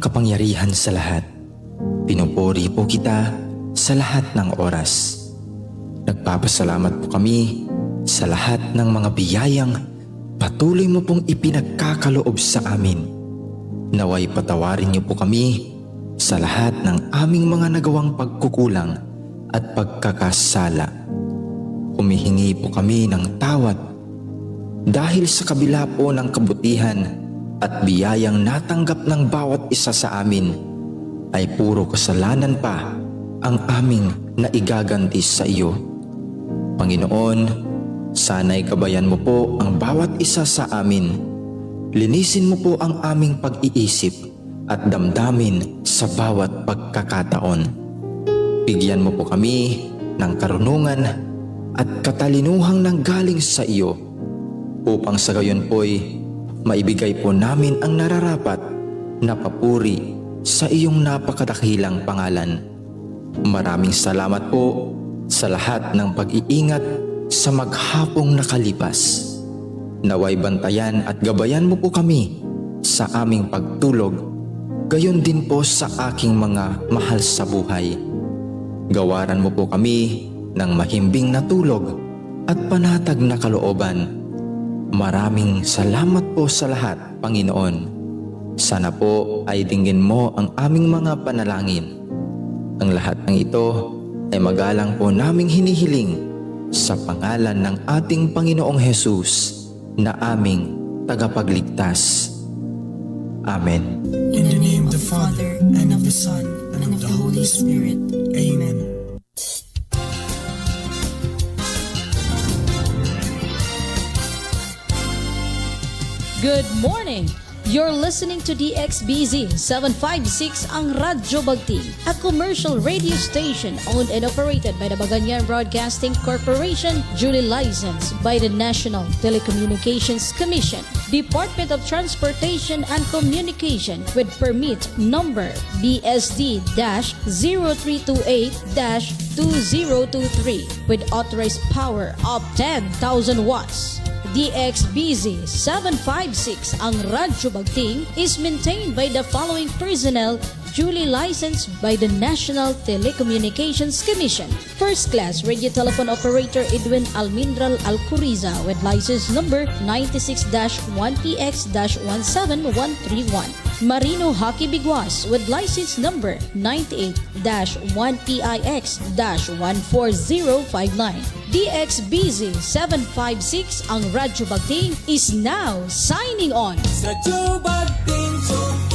Makapangyarihan sa lahat, pinupuri po kita sa lahat ng oras. Nagpapasalamat po kami sa lahat ng mga biyayang patuloy mo pong ipinagkakaloob sa amin. Naway patawarin niyo po kami sa lahat ng aming mga nagawang pagkukulang at pagkakasala. Humihingi po kami ng tawad dahil sa kabila po ng kabutihan at biyayang natanggap ng bawat isa sa amin ay puro kasalanan pa ang aming naigaganti sa iyo. Panginoon, sana'y gabayan mo po ang bawat isa sa amin. Linisin mo po ang aming pag-iisip at damdamin sa bawat pagkakataon. Bigyan mo po kami ng karunungan at katalinuhang nanggaling sa iyo upang sa gayon po'y maibigay po namin ang nararapat na papuri sa iyong napakadakilang pangalan. Maraming salamat po sa lahat ng pag-iingat sa maghapong nakalipas. Naway bantayan at gabayan mo po kami sa aming pagtulog, gayon din po sa aking mga mahal sa buhay. Gawaran mo po kami ng mahimbing na tulog at panatag na kalooban. Maraming salamat po sa lahat, Panginoon. Sana po ay dinggin mo ang aming mga panalangin. Ang lahat ng ito ay magalang po naming hinihiling sa pangalan ng ating Panginoong Hesus na aming tagapagligtas. Amen. In the name of the Father, and of the Son, and of the Holy Spirit. Amen. Good morning! You're listening to DXBZ 756 ang Radyo Bagti, a commercial radio station owned and operated by the Baganyan Broadcasting Corporation, duly licensed by the National Telecommunications Commission, Department of Transportation and Communication with permit number BSD-0328-2023 with authorized power of 10,000 watts. DXBZ 756 ang Radyo Bagting is maintained by the following personnel duly licensed by the National Telecommunications Commission. First Class Radio Telephone Operator Edwin Almindral Alcuriza with license number 96-1PX-17131. Marino Hockey Biguas with license number 98-1PIX-14059. DXBZ 756 ang Radyo Bagting is now signing on. Radyo Bagting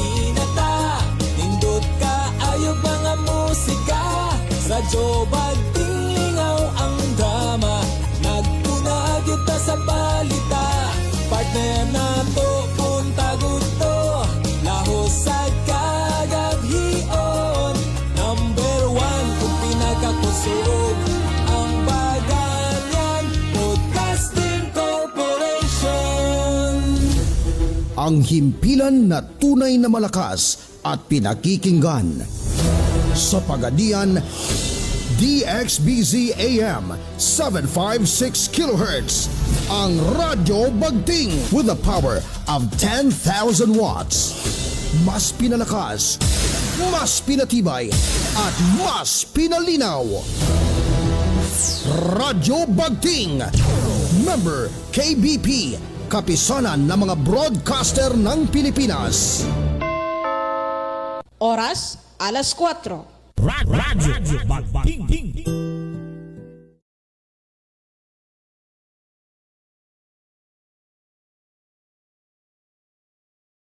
Inata, nindot ka ayog mga musika. Radyo Bagting lingaw ang drama, nagtunag yuta sa balita. Partner na to punta gusto, lahos sa kagaghion. Number 1 kung pinakakusog ang Baganyan Broadcasting Corporation. Ang himpilan na tunay na malakas at pinakikinggan. Sa Pagadian, DXBZ AM 756 kHz. Ang Radyo Bagting with the power of 10,000 watts. Mas pinalakas, mas pinatibay, at mas pinalinaw. Radyo Bagting. Member KBP, kapisanan ng mga broadcaster ng Pilipinas. Oras, alas 4. Radyo Bagting.